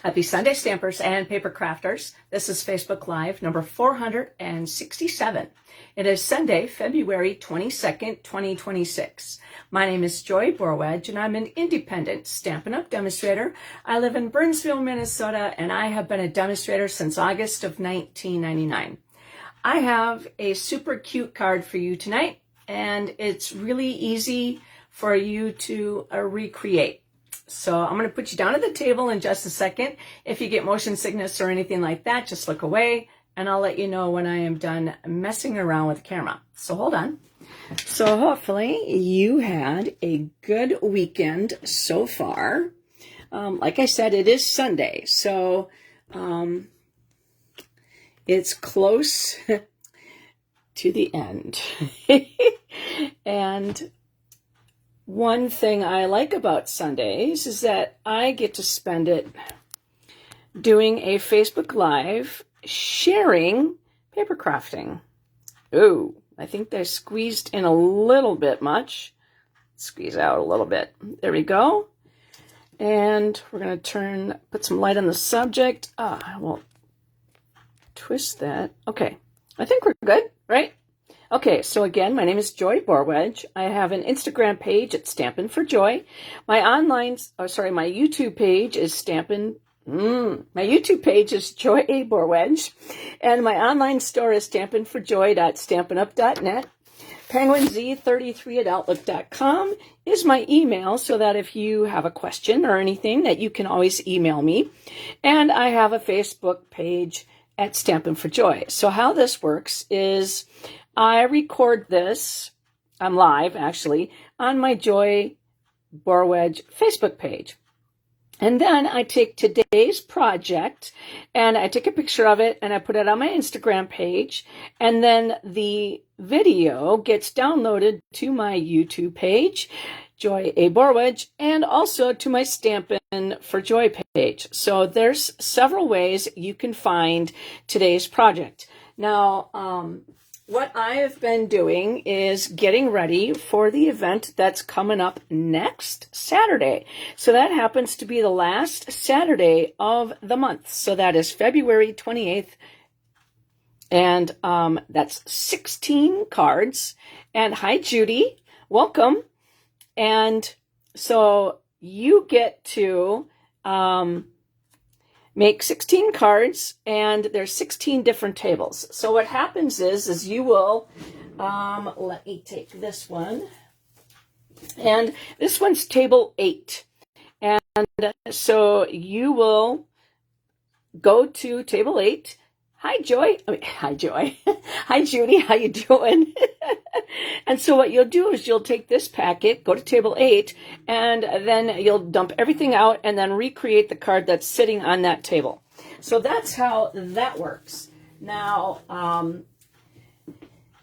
Happy Sunday, stampers and paper crafters. This is Facebook Live number 467. It is Sunday, February 22nd, 2026. My name is Joy Borwedge, and I'm an independent Stampin' Up! Demonstrator. I live in Burnsville, Minnesota, and I have been a demonstrator since August of 1999. I have a super cute card for you tonight, and it's really easy for you to recreate. So I'm going to put you down at the table in just a second. If you get motion sickness or anything like that, just look away, and I'll let you know when I am done messing around with the camera. So hold on. So hopefully you had a good weekend so far. Like I said, it is Sunday, so it's close to the end. And one thing I like about Sundays is that I get to spend it doing a Facebook Live sharing paper crafting. Ooh, I think they squeezed in a little bit much. Squeeze out a little bit. There we go. And we're going to put some light on the subject. I won't twist that. Okay, I think we're good, right? Okay, so again, my name is Joy Borwedge. I have an Instagram page at Stampin' for Joy. My YouTube page is my YouTube page is Joy A. Borwedge. And my online store is stampinforjoy.stampinup.net. PenguinZ33@outlook.com is my email, so that if you have a question or anything, that you can always email me. And I have a Facebook page at Stampin' for Joy. So how this works is I record this, I'm live actually, on my Joy Borwedge Facebook page. And then I take today's project and I take a picture of it and I put it on my Instagram page. And then the video gets downloaded to my YouTube page, Joy A. Borwedge, and also to my Stampin' for Joy page. So there's several ways you can find today's project. Now, what I have been doing is getting ready for the event that's coming up next Saturday. So that happens to be the last Saturday of the month. So that is February 28th. And that's 16 cards. And hi, Judy. Welcome. And so you get to make 16 cards, and there's 16 different tables. So what happens is you will, let me take this one, and this one's table 8. And so you will go to table 8. Hi, Joy. Hi, Joy. Hi, Judy. How you doing? And so what you'll do is you'll take this packet, go to table 8, and then you'll dump everything out and then recreate the card that's sitting on that table. So that's how that works. Now,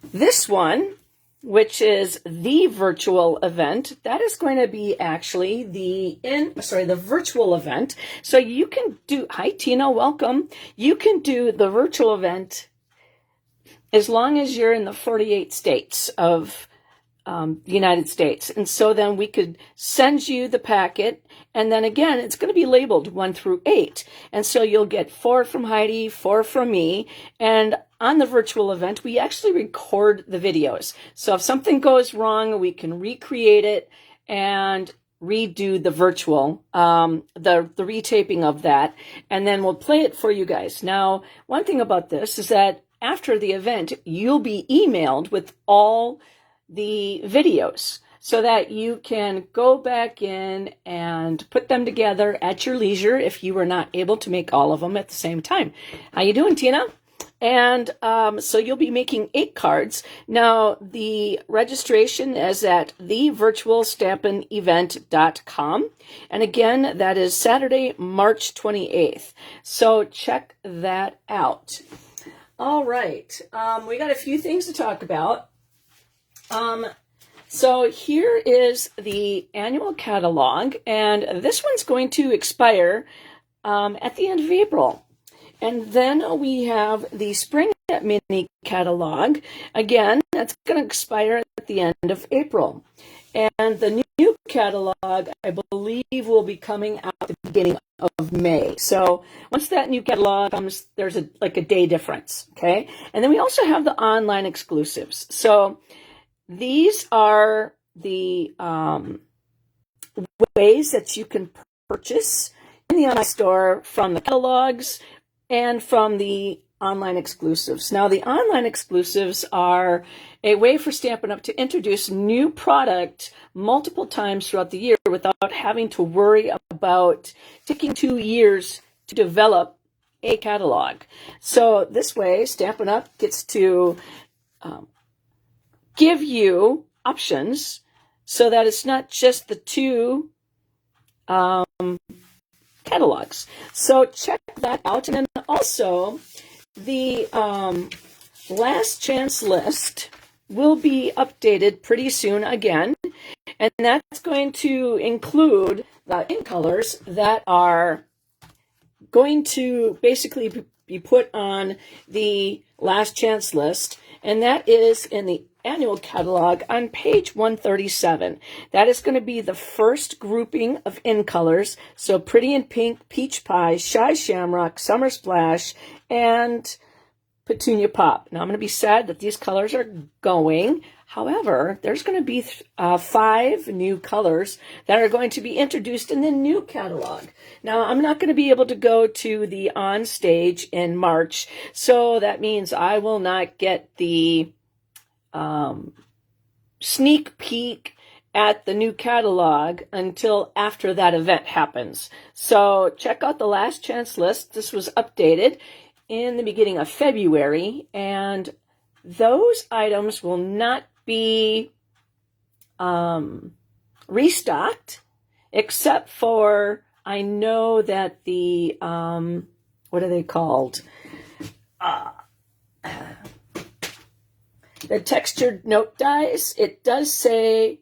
this one, which is the virtual event, that is going to be actually the virtual event. So you can do, hi Tina, welcome. You can do the virtual event as long as you're in the 48 states of the United States. And so then we could send you the packet, and then again, it's going to be labeled 1 through 8. And so you'll get 4 from Heidi, 4 from me, and on the virtual event, we actually record the videos. So if something goes wrong, we can recreate it and redo the virtual, the retaping of that, and then we'll play it for you guys. Now, one thing about this is that after the event, you'll be emailed with all the videos so that you can go back in and put them together at your leisure if you were not able to make all of them at the same time. How you doing, Tina? And so you'll be making 8 cards. Now, the registration is at thevirtualstampinevent.com. And again, that is Saturday, March 28th. So check that out. All right. We got a few things to talk about. So here is the annual catalog, and this one's going to expire at the end of April. And then we have the spring mini catalog. Again, that's going to expire at the end of April. And the new catalog, I believe, will be coming out at the beginning of May. So once that new catalog comes, there's like a day difference, okay? And then we also have the online exclusives. So these are the ways that you can purchase in the online store from the catalogs and from the online exclusives. Now, the online exclusives are a way for Stampin' Up! To introduce new product multiple times throughout the year without having to worry about taking 2 years to develop a catalog. So this way, Stampin' Up! Gets to give you options so that it's not just the 2 catalogs. So check that out. And then also the last chance list will be updated pretty soon again. And that's going to include the in colors that are going to basically be put on the last chance list. And that is in the annual catalog on page 137. That is going to be the first grouping of in colors. So Pretty in Pink, Peach Pie, Shy Shamrock, Summer Splash, and Petunia Pop. Now I'm going to be sad that these colors are going. However, there's going to be 5 new colors that are going to be introduced in the new catalog. Now, I'm not going to be able to go to the on stage in March, so that means I will not get the sneak peek at the new catalog until after that event happens. So check out the last chance list. This was updated in the beginning of February, and those items will not be restocked, except for, I know that the, what are they called? The textured note dies, it does say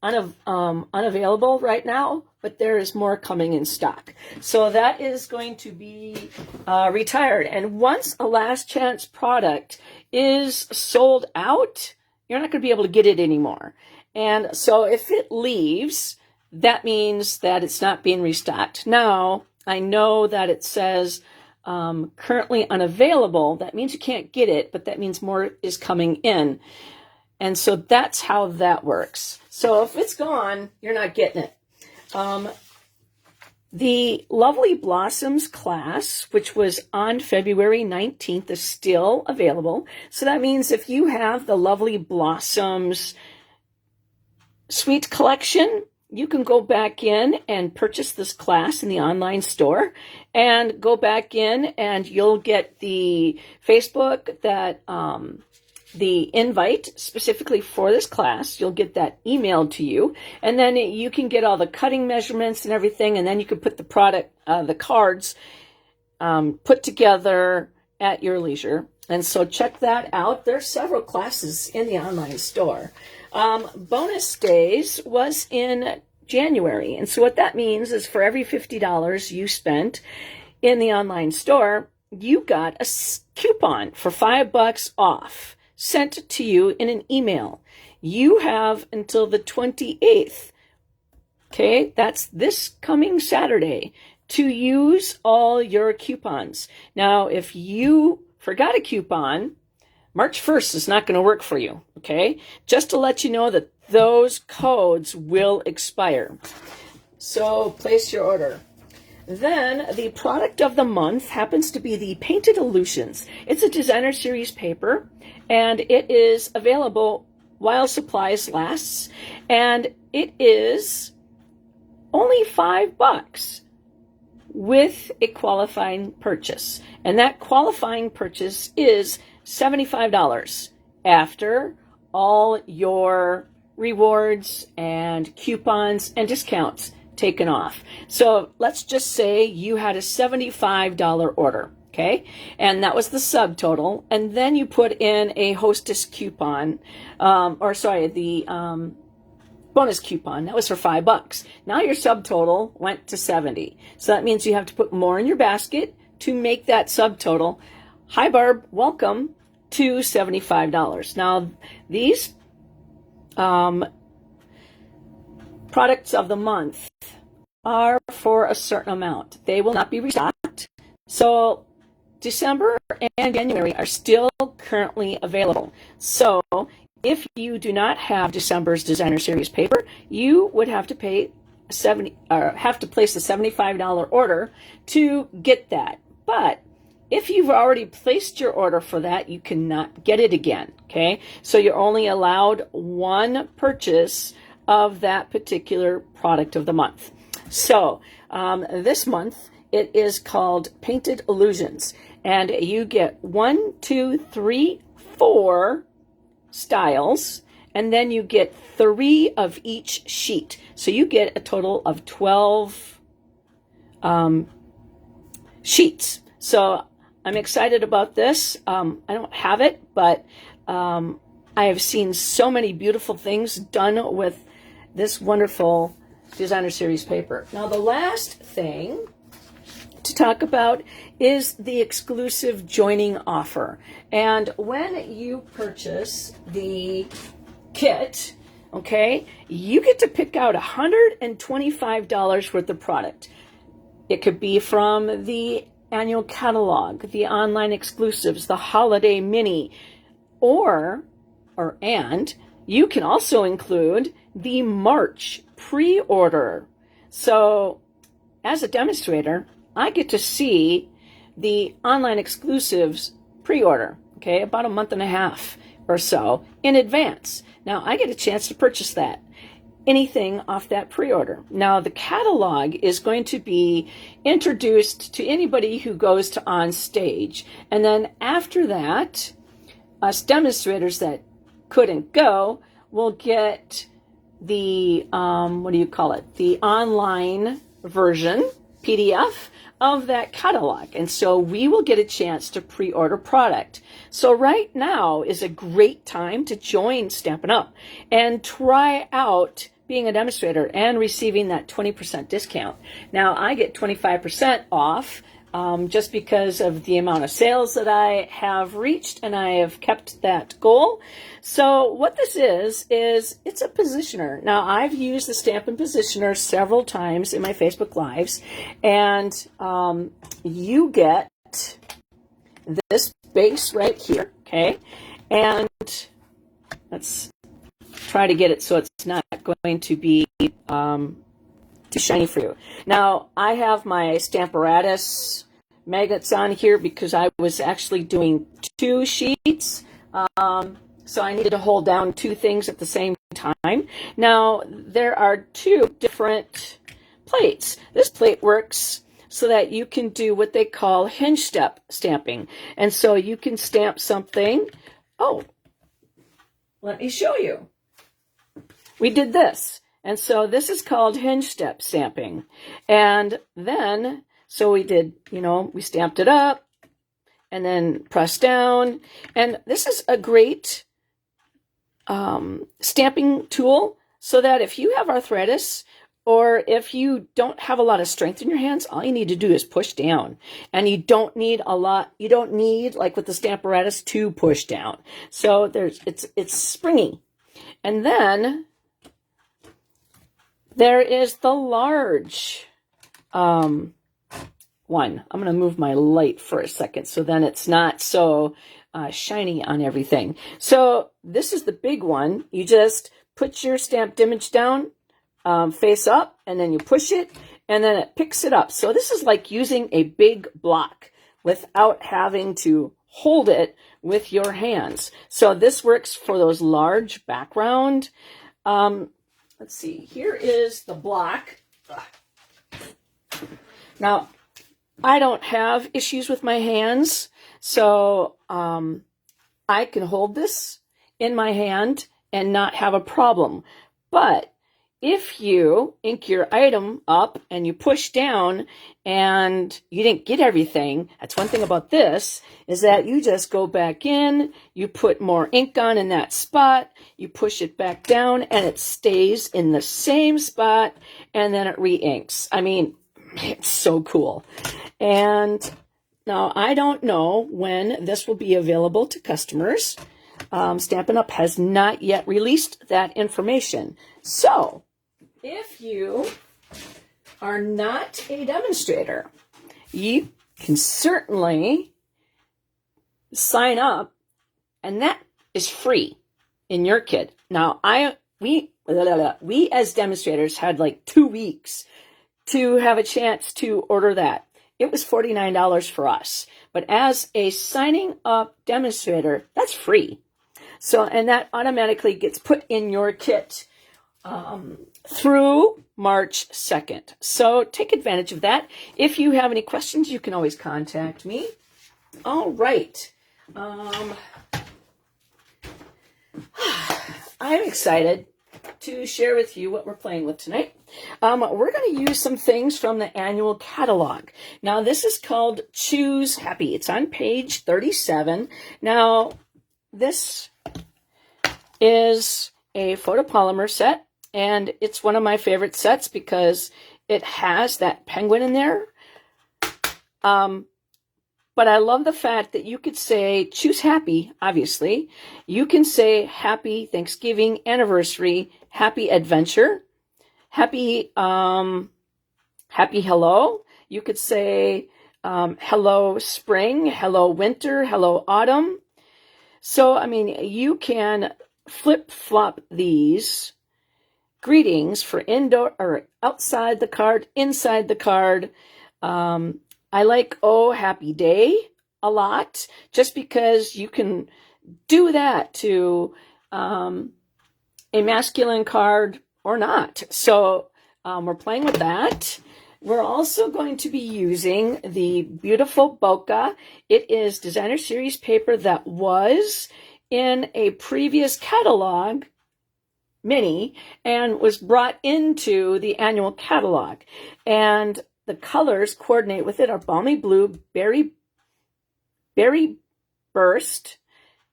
unavailable right now, but there is more coming in stock. So that is going to be retired. And once a last chance product is sold out, you're not going to be able to get it anymore. And so if it leaves, that means that it's not being restocked. Now, I know that it says currently unavailable. That means you can't get it, but that means more is coming in. And so that's how that works. So if it's gone, you're not getting it. The Lovely Blossoms class, which was on February 19th, is still available. So that means if you have the Lovely Blossoms Sweet Collection, you can go back in and purchase this class in the online store and go back in and you'll get the Facebook that the invite specifically for this class. You'll get that emailed to you, and then you can get all the cutting measurements and everything, and then you can put the product, the cards put together at your leisure. And so check that out. There's several classes in the online store. Bonus days was in January, and so what that means is for every $50 you spent in the online store, you got a coupon for $5 off sent to you in an email. You have until the 28th, okay, that's this coming Saturday, to use all your coupons. Now, if you forgot a coupon, March 1st is not going to work for you, okay? Just to let you know that those codes will expire. So place your order. Then the product of the month happens to be the Painted Illusions. It's a designer series paper, and it is available while supplies lasts, and it is only $5 with a qualifying purchase. And that qualifying purchase is $75 after all your rewards and coupons and discounts taken off. So let's just say you had a $75 order, okay? And that was the subtotal. And then you put in a hostess coupon, the bonus coupon. That was for $5. Now your subtotal went to 70. So that means you have to put more in your basket to make that subtotal. Hi, Barb. Welcome to $75. Now, these products of the month are for a certain amount. They will not be restocked. So December and January are still currently available. So if you do not have December's Designer Series paper, you would have to pay place a $75 order to get that. But if you've already placed your order for that, you cannot get it again. Okay, so you're only allowed one purchase of that particular product of the month. So this month it is called Painted Illusions, and you get 1, 2, 3, 4 styles, and then you get 3 of each sheet. So you get a total of 12 sheets. So I'm excited about this. I don't have it, but I have seen so many beautiful things done with this wonderful Designer Series paper. Now, the last thing to talk about is the exclusive joining offer. And when you purchase the kit, okay, you get to pick out $125 worth of product. It could be from the annual catalog, the online exclusives, the holiday mini, and you can also include the March pre-order. So as a demonstrator, I get to see the online exclusives pre-order, okay, about a month and a half or so in advance. Now I get a chance to purchase that, anything off that pre-order. Now the catalog is going to be introduced to anybody who goes to on stage, and then after that, us demonstrators that couldn't go will get the the online version PDF of that catalog, and so we will get a chance to pre-order product. So right now is a great time to join Stampin' Up! And try out being a demonstrator and receiving that 20% discount. Now I get 25% off just because of the amount of sales that I have reached, and I have kept that goal. So what this is it's a positioner. Now I've used the Stampin' Positioner several times in my Facebook Lives, and you get this base right here, okay? And let's try to get it so it's not going to be too shiny for you. Now, I have my Stamparatus magnets on here because I was actually doing 2 sheets. So I needed to hold down 2 things at the same time. Now, there are 2 different plates. This plate works so that you can do what they call hinge step stamping. And so you can stamp something. Oh, let me show you. We did this. And so this is called hinge step stamping. And then, so we did, we stamped it up and then pressed down. And this is a great stamping tool so that if you have arthritis or if you don't have a lot of strength in your hands, all you need to do is push down. And you don't need like with the Stamparatus, to push down. So it's springy. And then there is the large one. I'm going to move my light for a second so then it's not so shiny on everything. So this is the big one. You just put your stamped image down, face up, and then you push it, and then it picks it up. So this is like using a big block without having to hold it with your hands. So this works for those large background. Let's see, here is the block. Now, I don't have issues with my hands, so I can hold this in my hand and not have a problem. But if you ink your item up and you push down and you didn't get everything, that's one thing about this, is that you just go back in, you put more ink on in that spot, you push it back down, and it stays in the same spot, and then it re-inks. I mean, it's so cool. And now I don't know when this will be available to customers. Stampin' Up! Has not yet released that information. So if you are not a demonstrator, you can certainly sign up, and that is free in your kit. Now, we as demonstrators had like 2 weeks to have a chance to order that. It was $49 for us. But as a signing up demonstrator, that's free. So, and that automatically gets put in your kit through March 2nd. So take advantage of that. If you have any questions, you can always contact me. All right. I'm excited to share with you what we're playing with tonight. We're going to use some things from the annual catalog. Now, this is called Choose Happy. It's on page 37. Now, this is a photopolymer set, and it's one of my favorite sets because it has that penguin in there. But I love the fact that you could say, choose happy, obviously. You can say happy Thanksgiving anniversary, happy adventure, happy hello. You could say hello spring, hello winter, hello autumn. So, I mean, you can flip-flop these greetings for indoor or outside the card, inside the card. I like Oh Happy Day a lot, just because you can do that to a masculine card or not. So we're playing with that. We're also going to be using the beautiful Bokeh. It is designer series paper that was in a previous catalog mini and was brought into the annual catalog. And the colors coordinate with it are Balmy Blue, Berry Burst,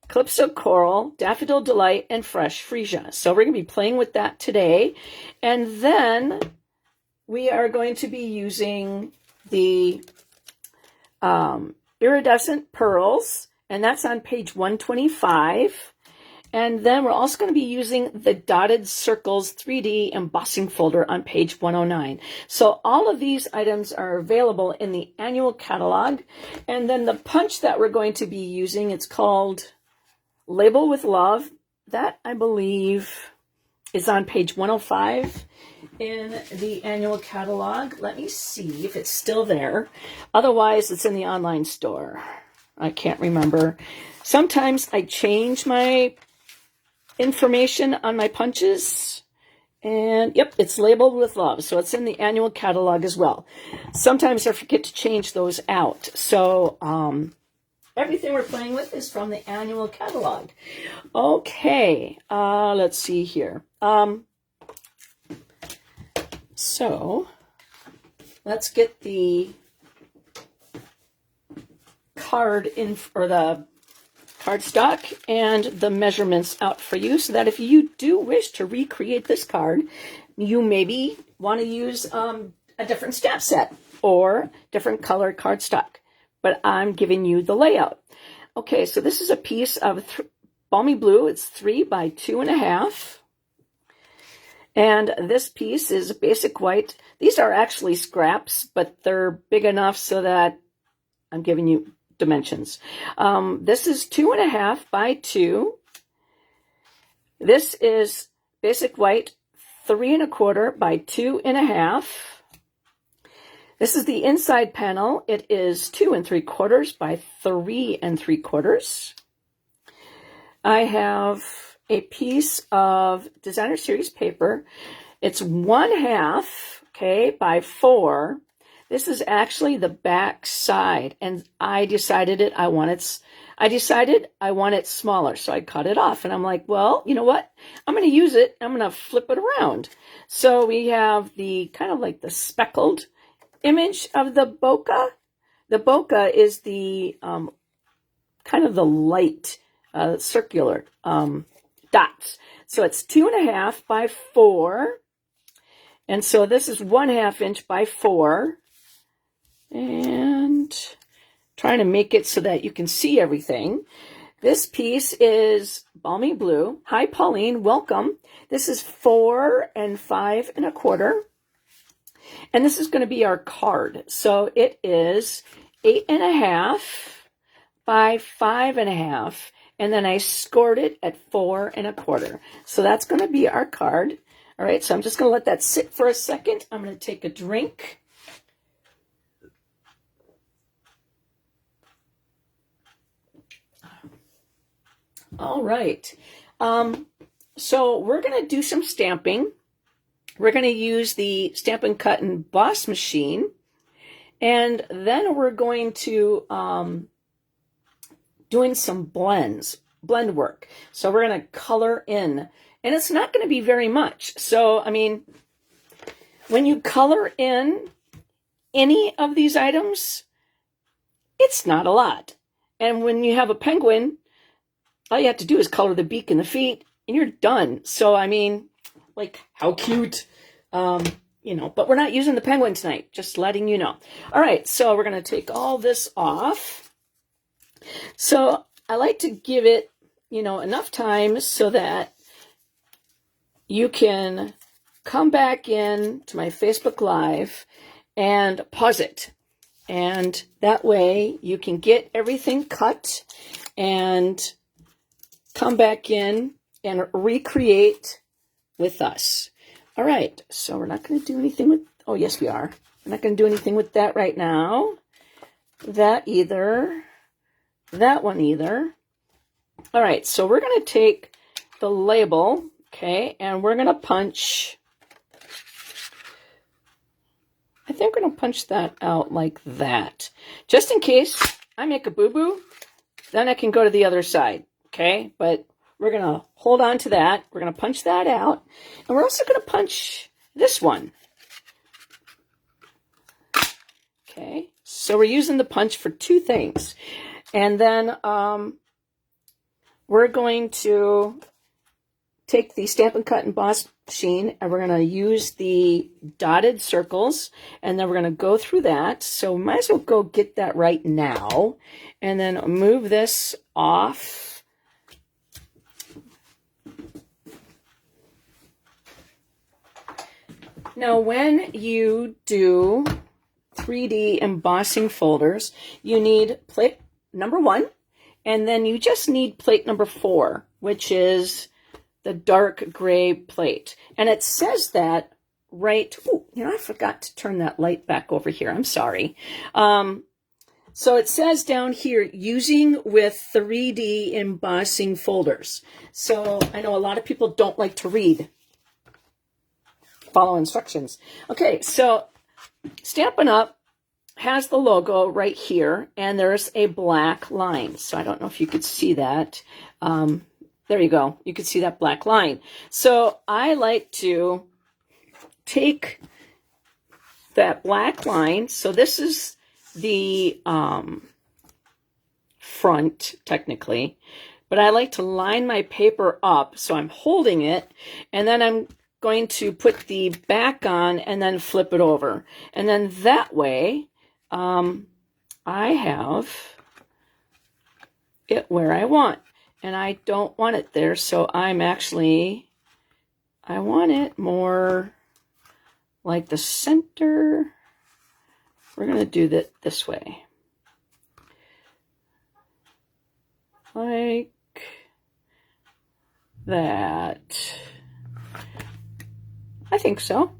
Calypso Coral, Daffodil Delight, and Fresh Freesia. So we're going to be playing with that today. And then we are going to be using the Iridescent Pearls, and that's on page 125. And then we're also going to be using the Dotted Circles 3D embossing folder on page 109. So all of these items are available in the annual catalog. And then the punch that we're going to be using, it's called Label with Love. That, I believe, is on page 105 in the annual catalog. Let me see if it's still there. Otherwise, it's in the online store. I can't remember. Sometimes I change my information on my punches, and yep, it's labeled with love, so it's in the annual catalog as well. Sometimes I forget to change those out, so everything we're playing with is from the annual catalog. Okay, let's see here. So let's get the card in, or the cardstock and the measurements out for you, so that if you do wish to recreate this card, you maybe want to use a different stamp set or different color cardstock. But I'm giving you the layout. Okay, so this is a piece of Balmy Blue. It's 3 by 2.5. And this piece is basic white. These are actually scraps, but they're big enough so that I'm giving you dimensions. This is 2.5 by 2. This is basic white, 3.25 by 2.5. This is the inside panel. It is 2.75 by 3.75. I have a piece of designer series paper. It's 1/2, okay, by 4. This is actually the back side, and I decided I want it smaller, so I cut it off. And I'm like, well, you know what? I'm going to use it. I'm going to flip it around. So we have the kind of like the speckled image of the Bokeh. The Bokeh is the kind of the light circular dots. So it's 2.5 by 4. And so this is 1/2 inch by 4. And trying to make it so that you can see everything. This piece is Balmy Blue. Hi, Pauline. Welcome. This is 4 and 5 1/4. And this is going to be our card. So it is 8 1/2 by 5 1/2. And then I scored it at 4 1/4. So that's going to be our card. All right, so I'm just going to let that sit for a second. I'm going to take a drink. All right. So we're going to do some stamping. We're going to use the Stamp and Cut and Emboss machine. And then we're going to doing some blend work. So we're going to color in. And it's not going to be very much. So, I mean, when you color in any of these items, it's not a lot. And when you have a penguin, all you have to do is color the beak and the feet, and you're done. So, I mean, like, how cute. You know, but we're not using the penguin tonight, just letting you know. All right, so we're going to take all this off. So I like to give it, you know, enough time so that you can come back in to my Facebook Live and pause it. And that way you can get everything cut and come back in and recreate with us. All right, so we're not going to do anything with, oh, yes, we are. We're not going to do anything with that right now. That either. That one either. All right, so we're going to take the label, okay, and we're going to punch. I think we're going to punch that out like that. Just in case I make a boo-boo, then I can go to the other side, okay? But we're going to hold on to that. We're going to punch that out. And we're also going to punch this one. Okay, so we're using the punch for two things. And then we're going to take the Stamp and Cut and Emboss machine, and we're going to use the dotted circles, and then we're going to go through that. So we might as well go get that right now, and then move this off. Now, when you do 3D embossing folders, you need plate number 1, and then you just need plate number 4, which is the dark gray plate. And it says that right, oh, you know, I forgot to turn that light back over here. I'm sorry. So it says down here, using with 3D embossing folders. So I know a lot of people don't like to read. Follow instructions. Okay, so Stampin' Up! Has the logo right here, and there's a black line. So I don't know if you could see that. There you go. You can see that black line. So I like to take that black line. So this is the front, technically. But I like to line my paper up. So I'm holding it, and then I'm going to put the back on and then flip it over. And then that way, I have it where I want. And I don't want it there, so I want it more like the center. We're going to do that this way. Like that. I think so.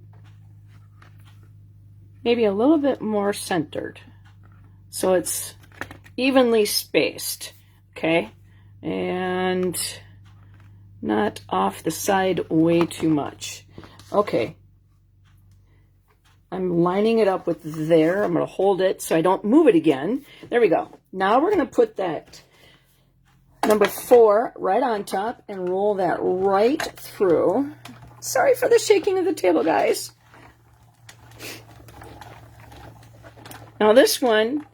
Maybe a little bit more centered, so it's evenly spaced, okay? And not off the side way too much. Okay. I'm lining it up with there. I'm going to hold it so I don't move it again. There we go. Now we're going to put that number 4 right on top and roll that right through. Sorry for the shaking of the table, guys. Now this one,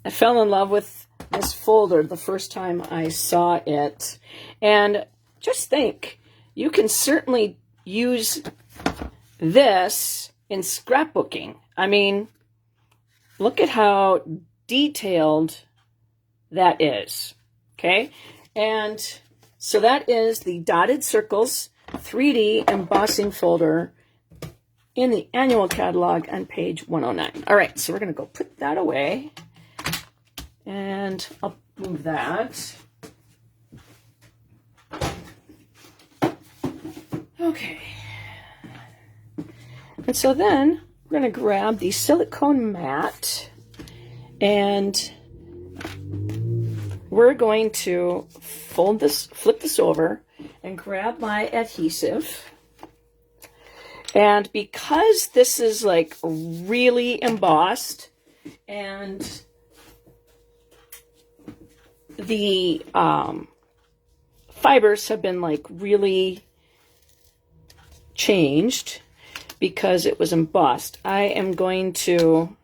I fell in love with this folder the first time I saw it. And just think, you can certainly use this in scrapbooking. I mean, look at how detailed that is. Okay, and so that is the Dotted Circles 3D embossing folder in the annual catalog on page 109. All right, so we're going to go put that away, and I'll move that. Okay. And so then we're going to grab the silicone mat, and we're going to flip this over and grab my adhesive. And because this is like really embossed, and the fibers have been like really changed because it was embossed, I am going to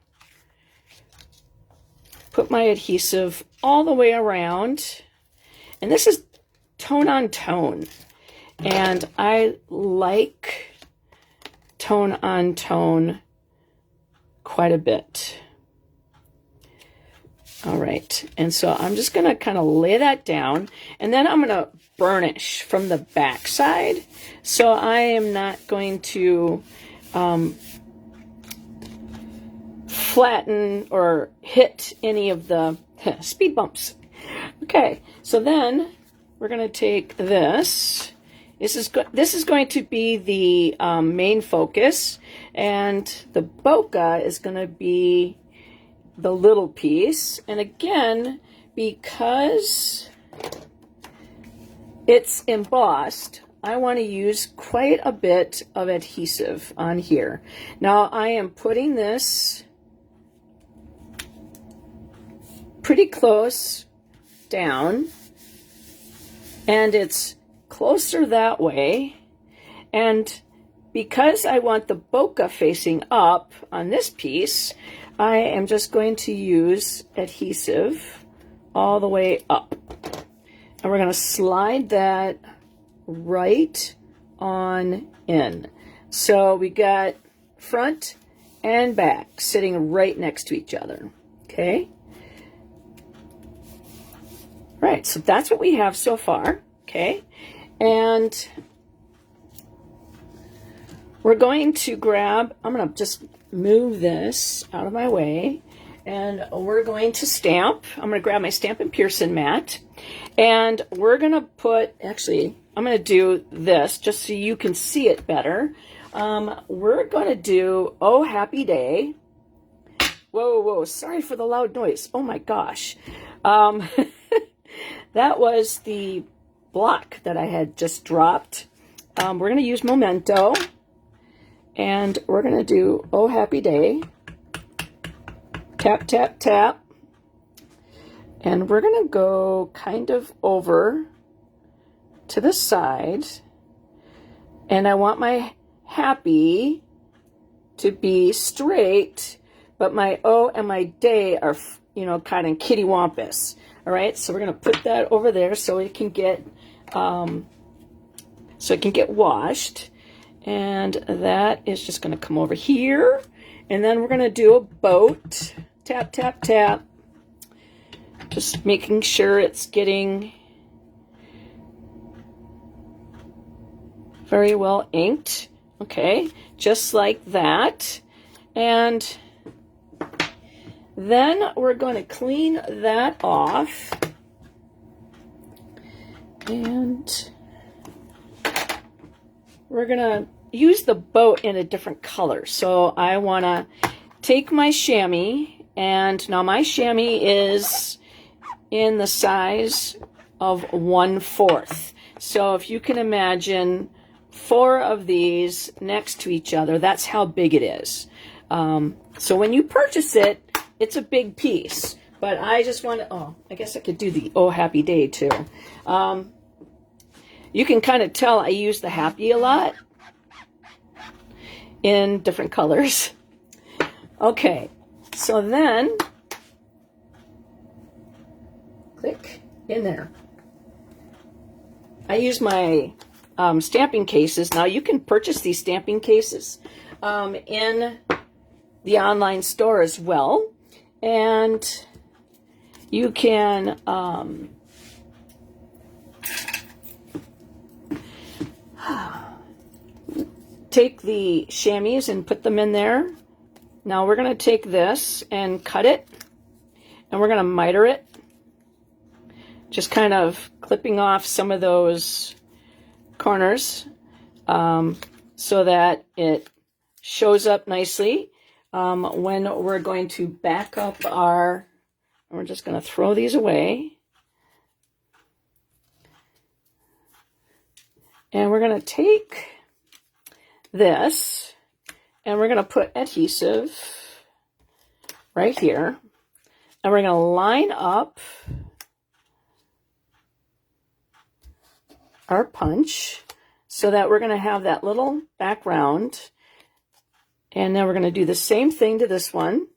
put my adhesive all the way around. And this is tone on tone, and I like tone on tone quite a bit. All right, and so I'm just going to kind of lay that down, and then I'm going to burnish from the back side. So I am not going to flatten or hit any of the speed bumps. Okay, so then we're going to take this. This is going to be the main focus, and the bokeh is going to be the little piece. And again, because it's embossed, I want to use quite a bit of adhesive on here. Now I am putting this pretty close down, and it's closer that way. And because I want the bokeh facing up on this piece, I am just going to use adhesive all the way up. And we're going to slide that right on in. So we got front and back sitting right next to each other. Okay? Right, so that's what we have so far. Okay? And we're going to grab, I'm going to just move this out of my way, and we're going to stamp. I'm going to grab my Stampin' Pearson mat, and we're going to put, actually, I'm going to do this just so you can see it better. We're going to do Oh Happy Day. Whoa, whoa, sorry for the loud noise. Oh my gosh. That was the block that I had just dropped. We're going to use Memento, and we're going to do Oh Happy Day. Tap, tap, tap. And we're going to go kind of over to the side. And I want my happy to be straight, but my O and my day are, you know, kind of kittywampus. All right, so we're going to put that over there so it can get washed. And that is just going to come over here. And then we're going to do a boat. Tap, tap, tap. Just making sure it's getting very well inked. Okay, just like that. And then we're going to clean that off. And we're going to use the boat in a different color. So I want to take my chamois, and now my chamois is in the size of 1/4. So if you can imagine 4 of these next to each other, that's how big it is. So when you purchase it, it's a big piece. But I just want to, oh, I guess I could do the Oh Happy Day too. You can kind of tell I use the happy a lot in different colors. Okay, so then click in there. I use my stamping cases. Now you can purchase these stamping cases in the online store as well, and you can take the chamois and put them in there. Now we're going to take this and cut it, and we're going to miter it, just kind of clipping off some of those corners so that it shows up nicely when we're going to back up our, we're just going to throw these away. And we're going to take this and we're going to put adhesive right here. And we're going to line up our punch so that we're going to have that little background. And then we're going to do the same thing to this one.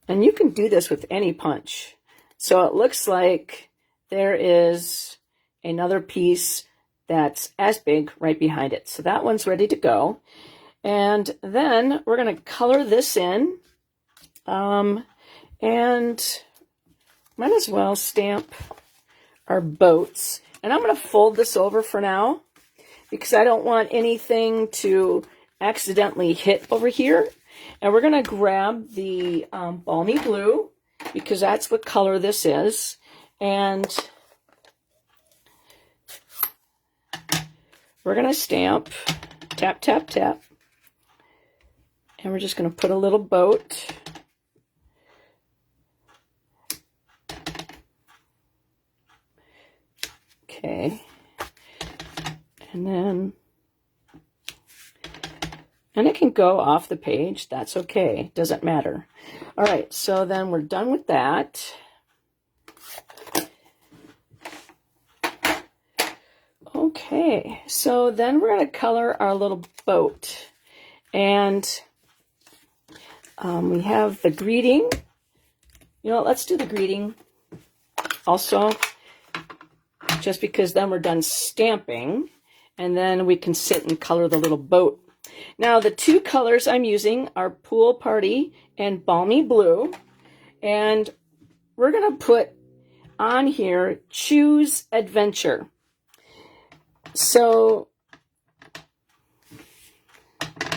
And you can do this with any punch. So it looks like there is another piece that's as big right behind it. So that one's ready to go. And then we're going to color this in. And might as well stamp our boats. And I'm going to fold this over for now because I don't want anything to accidentally hit over here. And we're going to grab the balmy blue because that's what color this is. And we're going to stamp, tap, tap, tap. And we're just going to put a little boat. Okay. And it can go off the page. That's okay. Doesn't matter. All right. So then we're done with that. Okay. So then we're going to color our little boat. And we have the greeting. You know, let's do the greeting also, just because then we're done stamping, and then we can sit and color the little boat. Now, the two colors I'm using are Pool Party and Balmy Blue, and we're going to put on here, Choose Adventure. So,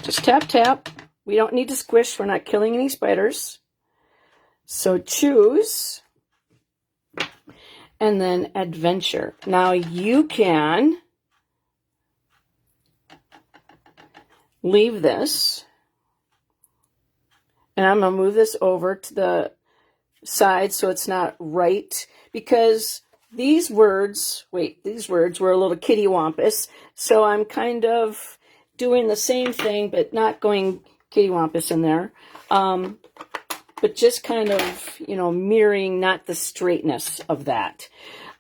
just tap, tap. We don't need to squish. We're not killing any spiders. So, choose, and then adventure. Now, you can leave this, and I'm going to move this over to the side so it's not right, because these words were a little kittywampus, so I'm kind of doing the same thing, but not going kittywampus in there, but just kind of, you know, mirroring not the straightness of that.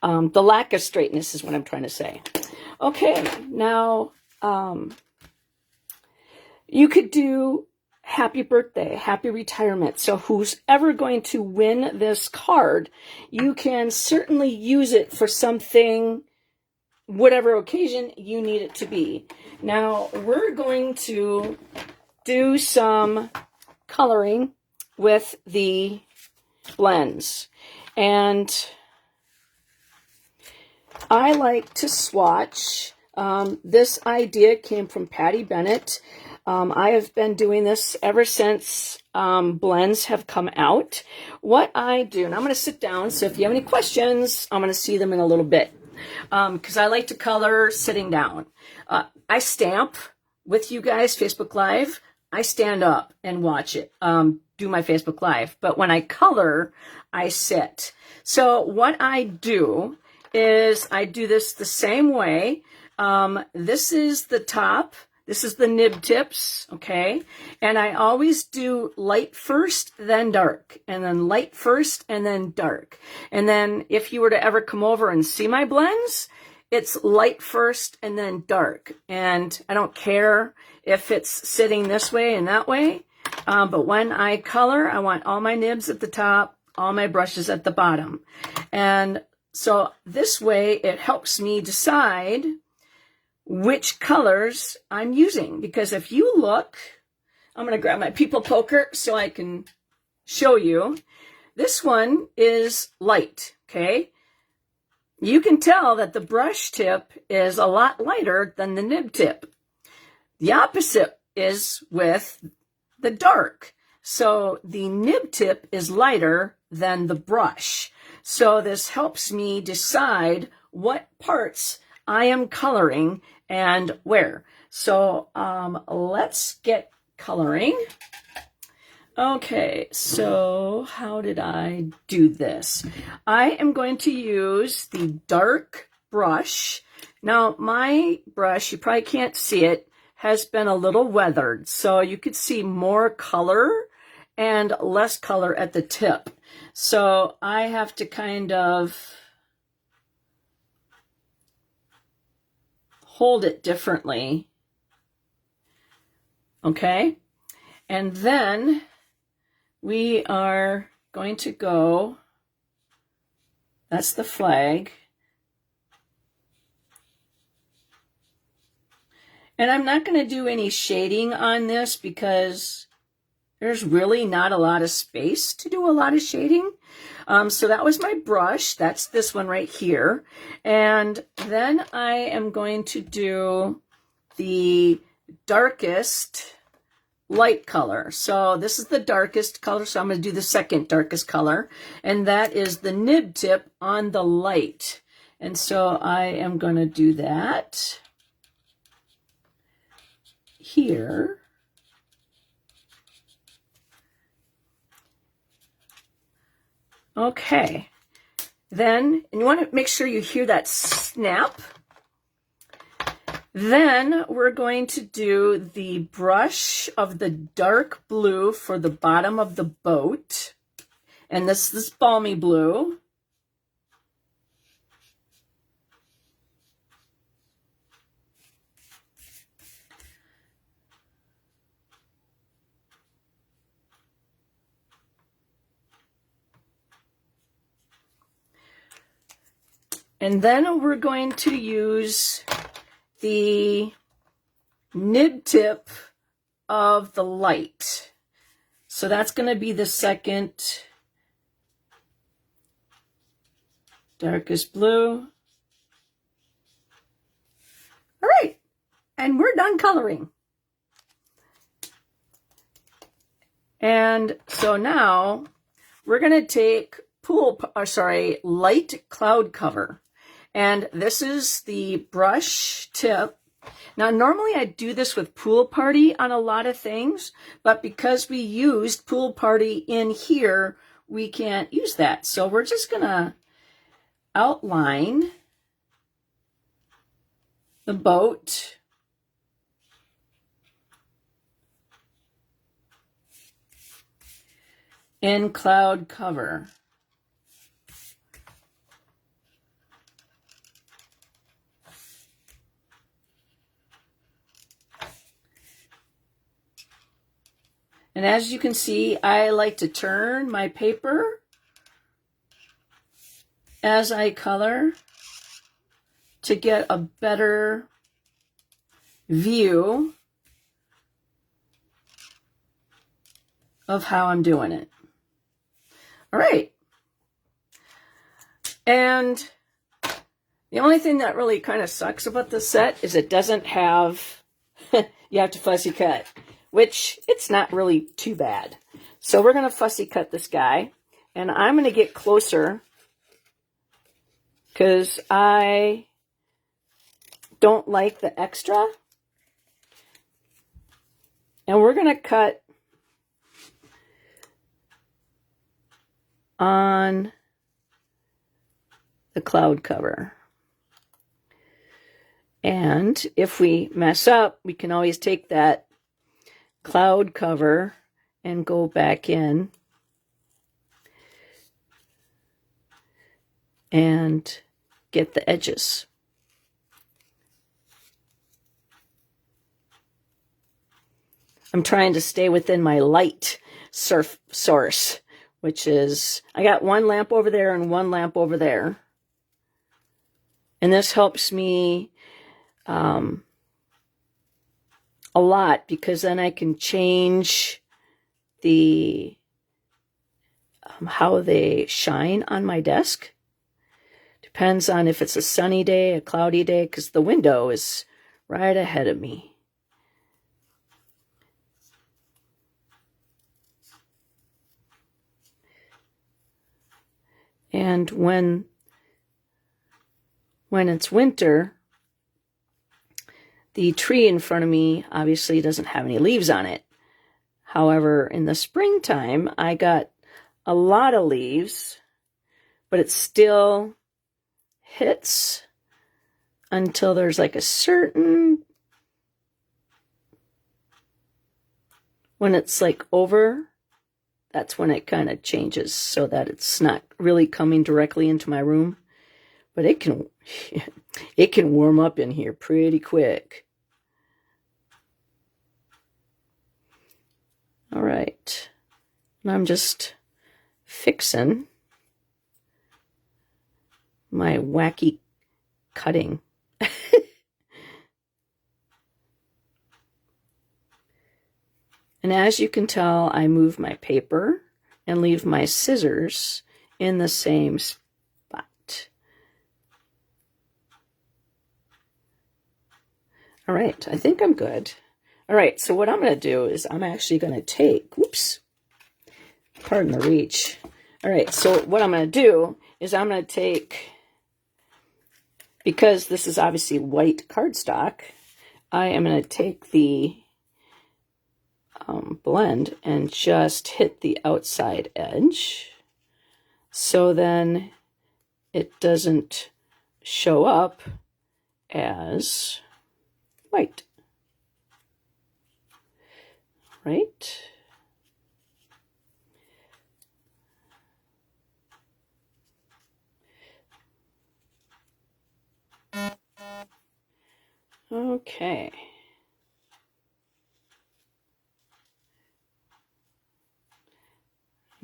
The lack of straightness is what I'm trying to say. Okay, now you could do happy birthday, happy retirement. So who's ever going to win this card, you can certainly use it for something, whatever occasion you need it to be. Now we're going to do some coloring with the blends. And I like to swatch. This idea came from Patty Bennett. I have been doing this ever since blends have come out. What I do, and I'm going to sit down, so if you have any questions, I'm going to see them in a little bit. Because I like to color sitting down. I stamp with you guys, Facebook Live. I stand up and watch it, do my Facebook Live. But when I color, I sit. So what I do is I do this the same way. This is the top. This is the nib tips, okay? And I always do light first, then dark, and then light first, and then dark. And then if you were to ever come over and see my blends, it's light first and then dark. And I don't care if it's sitting this way and that way, but when I color, I want all my nibs at the top, all my brushes at the bottom. And so this way, it helps me decide which colors I'm using. Because if you look, I'm going to grab my people poker so I can show you. This one is light, okay? You can tell that the brush tip is a lot lighter than the nib tip. The opposite is with the dark. So the nib tip is lighter than the brush. So this helps me decide what parts I am coloring and where. So let's get coloring. Okay, so how did I do this? I am going to use the dark brush. Now, my brush, you probably can't see it, has been a little weathered, so you could see more color and less color at the tip. So I have to kind of hold it differently. Okay, and then we are going to go, that's the flag. And I'm not going to do any shading on this because there's really not a lot of space to do a lot of shading. So that was my brush. That's this one right here. And then I am going to do the darkest light color. So this is the darkest color, so I'm going to do the second darkest color, and that is the nib tip on the light. And so I am going to do that here. Okay. Then, and you want to make sure you hear that snap. Then we're going to do the brush of the dark blue for the bottom of the boat. And this is balmy blue. And then we're going to use the nib tip of the light. So that's going to be the second darkest blue. All right, and we're done coloring. And so now we're going to take light cloud cover. And this is the brush tip. Now, normally I do this with Pool Party on a lot of things, but because we used Pool Party in here, we can't use that. So we're just going to outline the boat. In cloud cover. And as you can see, I like to turn my paper as I color to get a better view of how I'm doing it. All right. And the only thing that really kind of sucks about this set is it doesn't have, you have to fussy cut, which it's not really too bad. So we're going to fussy cut this guy, and I'm going to get closer because I don't like the extra. And we're going to cut on the cloud cover. And if we mess up, we can always take that cloud cover and go back in and get the edges. I'm trying to stay within my light source, which is, I got one lamp over there and one lamp over there. And this helps me a lot, because then I can change the how they shine on my desk. Depends on if it's a sunny day, a cloudy day, because the window is right ahead of me. And when it's winter, the tree in front of me obviously doesn't have any leaves on it. However, in the springtime, I got a lot of leaves, but it still hits until there's like a certain, when it's like over, that's when it kind of changes so that it's not really coming directly into my room. But it can warm up in here pretty quick. All right. And I'm just fixing my wacky cutting. And as you can tell, I move my paper and leave my scissors in the same spot. All right, I think I'm good. All right, so what I'm going to do is I'm actually going to take, whoops, pardon the reach. All right, so what I'm going to do is I'm going to take, because this is obviously white cardstock, I am going to take the blend and just hit the outside edge, so then it doesn't show up as white. Right? Okay.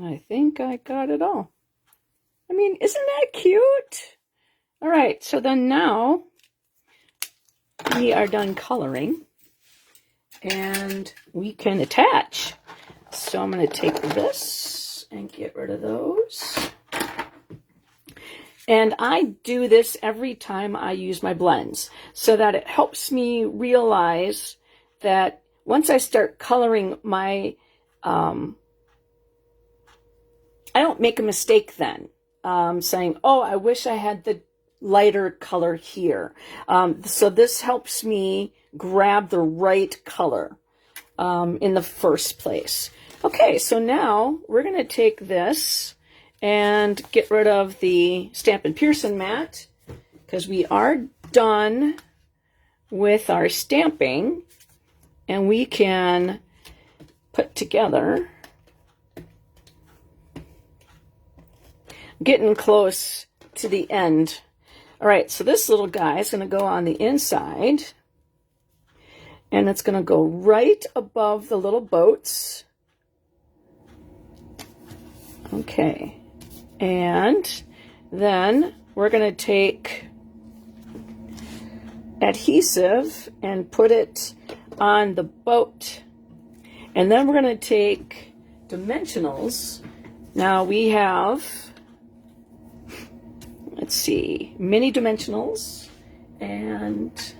I think I got it all. I mean, isn't that cute? All right, so then now we are done coloring and we can attach. So I'm going to take this and get rid of those. And I do this every time I use my blends so that it helps me realize that once I start coloring my, I don't make a mistake then, saying, oh, I wish I had the lighter color here. So this helps me grab the right color in the first place. Okay, so now we're going to take this and get rid of the Stampin' Pearson mat, because we are done with our stamping, and we can put together, getting close to the end. All right, so this little guy is going to go on the inside, and it's going to go right above the little boats. Okay, and then we're going to take adhesive and put it on the boat. And then we're going to take dimensionals. Now we have, let's see, mini dimensionals and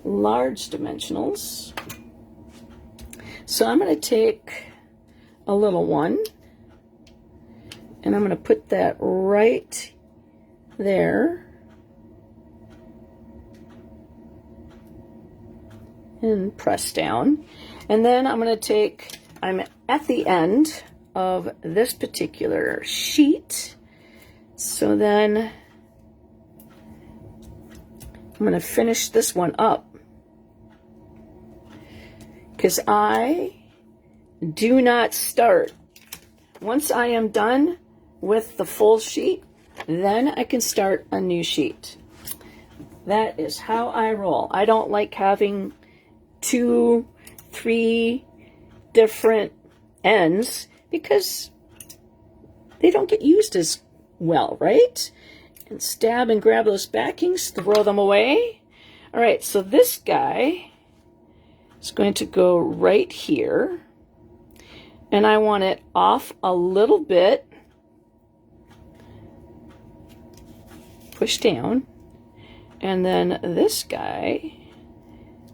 large dimensionals. So I'm going to take a little one, and I'm going to put that right there and press down. And then I'm going to take, I'm at the end of this particular sheet. So then I'm going to finish this one up, because I do not start. Once I am done with the full sheet, then I can start a new sheet. That is how I roll. I don't like having 2, 3 different ends, because they don't get used as well, right? And stab and grab those backings, throw them away. All right, so this guy, It's going to go right here. And I want it off a little bit. Push down. And then this guy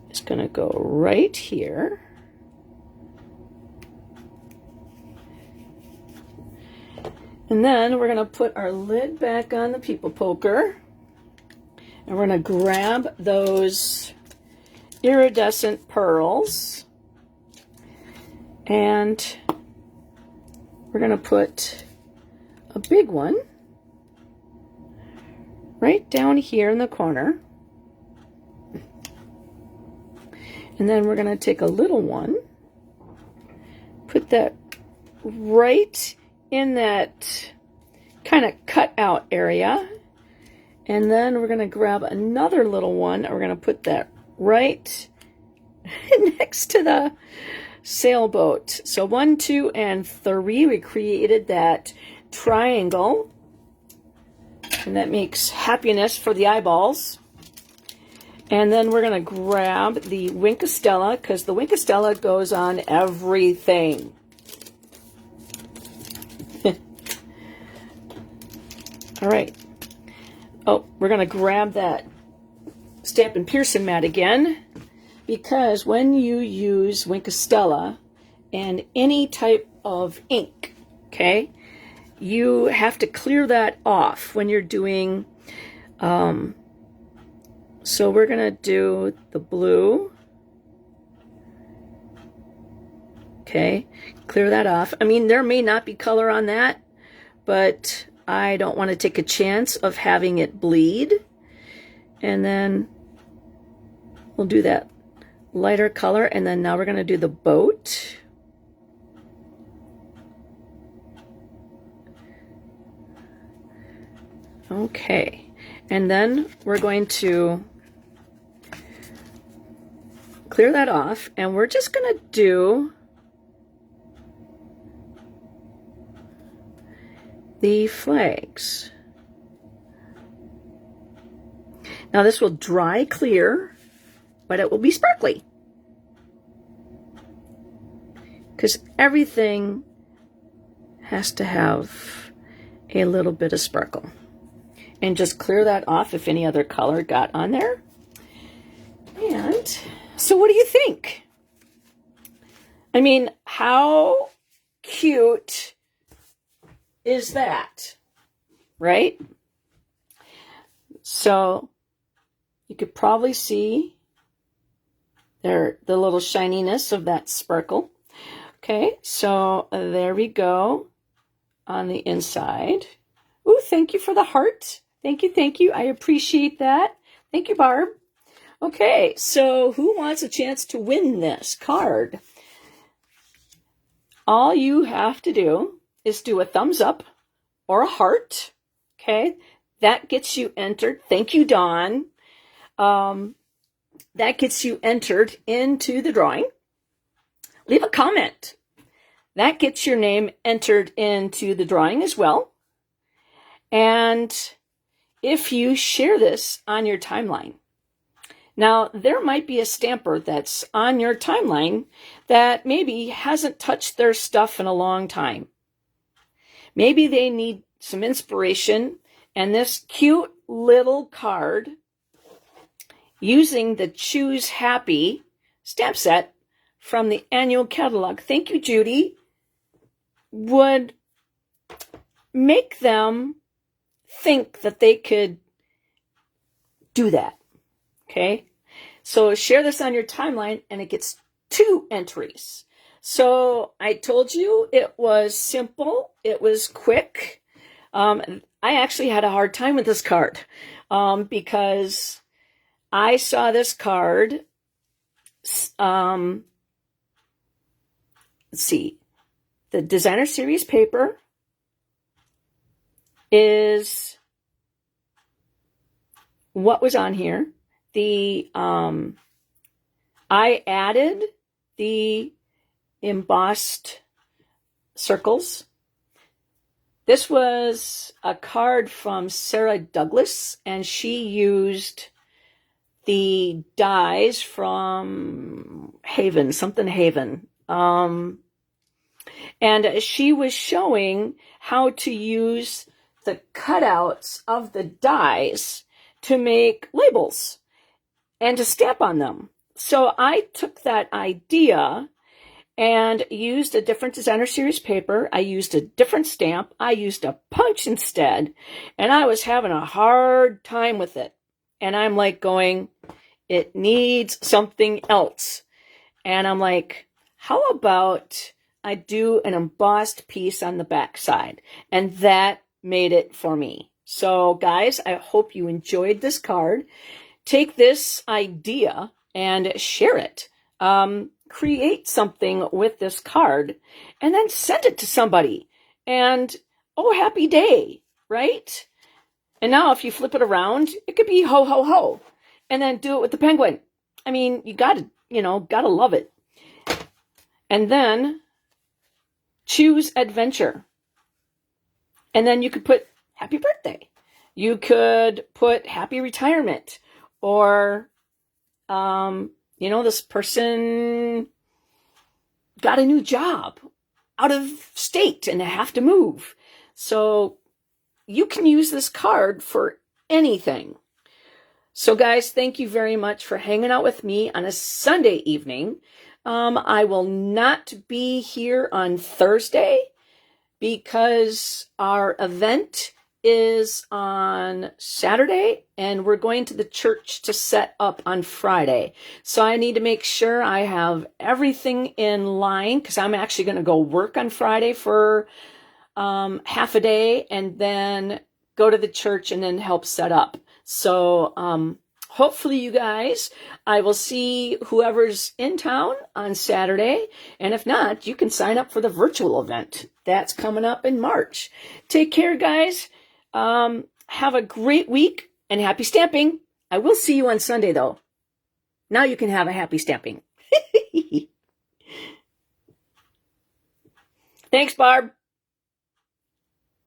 is going to go right here. And then we're going to put our lid back on the People Poker. And we're going to grab those iridescent pearls. And we're going to put a big one right down here in the corner. And then we're going to take a little one, put that right in that kind of cut out area. And then we're going to grab another little one. And we're going to put that right next to the sailboat. So 1, 2, and 3, we created that triangle. And that makes happiness for the eyeballs. And then we're going to grab the Wink of Stella, because the Wink of Stella goes on everything. All right. Oh, we're going to grab that Stampin' Pearson mat again, because when you use Wink of Stella and any type of ink, okay, you have to clear that off when you're doing, so we're going to do the blue. Okay, clear that off. I mean, there may not be color on that, but I don't want to take a chance of having it bleed. And then we'll do that lighter color. And then now we're going to do the boat. Okay. And then we're going to clear that off. And we're just going to do the flags. Now this will dry clear, but it will be sparkly, because everything has to have a little bit of sparkle. And just clear that off if any other color got on there. And so what do you think? I mean, how cute is that, right? So you could probably see there the little shininess of that sparkle. Okay, so there we go on the inside. Ooh, thank you for the heart. Thank you, thank you. I appreciate that. Thank you, Barb. Okay, so who wants a chance to win this card? All you have to do is do a thumbs up or a heart. Okay, that gets you entered. Thank you, Dawn. That gets you entered into the drawing. Leave a comment. That gets your name entered into the drawing as well. And if you share this on your timeline, now there might be a stamper that's on your timeline that maybe hasn't touched their stuff in a long time. Maybe they need some inspiration, and this cute little card using the Choose Happy stamp set from the annual catalog, thank you, Judy, would make them think that they could do that. Okay, so share this on your timeline and it gets 2 entries. So I told you it was simple, it was quick. I actually had a hard time with this card because I saw this card, let's see, the designer series paper is what was on here. The I added the embossed circles. This was a card from Sarah Douglas, and she used the dies from Haven, something Haven. And she was showing how to use the cutouts of the dies to make labels and to stamp on them. So I took that idea and used a different designer series paper. I used a different stamp. I used a punch instead, and I was having a hard time with it. And I'm like going, it needs something else. And I'm like, how about I do an embossed piece on the back side? And that made it for me. So guys, I hope you enjoyed this card. Take this idea and share it. Create something with this card and then send it to somebody. And, oh, happy day, right? And now if you flip it around, it could be ho, ho, ho. And then do it with the penguin. I mean, you gotta love it. And then choose adventure. And then you could put happy birthday. You could put happy retirement. Or, this person got a new job out of state and they have to move. So you can use this card for anything. So guys, thank you very much for hanging out with me on a Sunday evening. I will not be here on Thursday because our event is on Saturday and we're going to the church to set up on Friday. So I need to make sure I have everything in line because I'm actually going to go work on Friday for half a day and then go to the church and then help set up. So hopefully you guys, I will see whoever's in town on Saturday. And if not, you can sign up for the virtual event. That's coming up in March. Take care, guys. Have a great week and happy stamping. I will see you on Sunday, though. Now you can have a happy stamping. Thanks, Barb.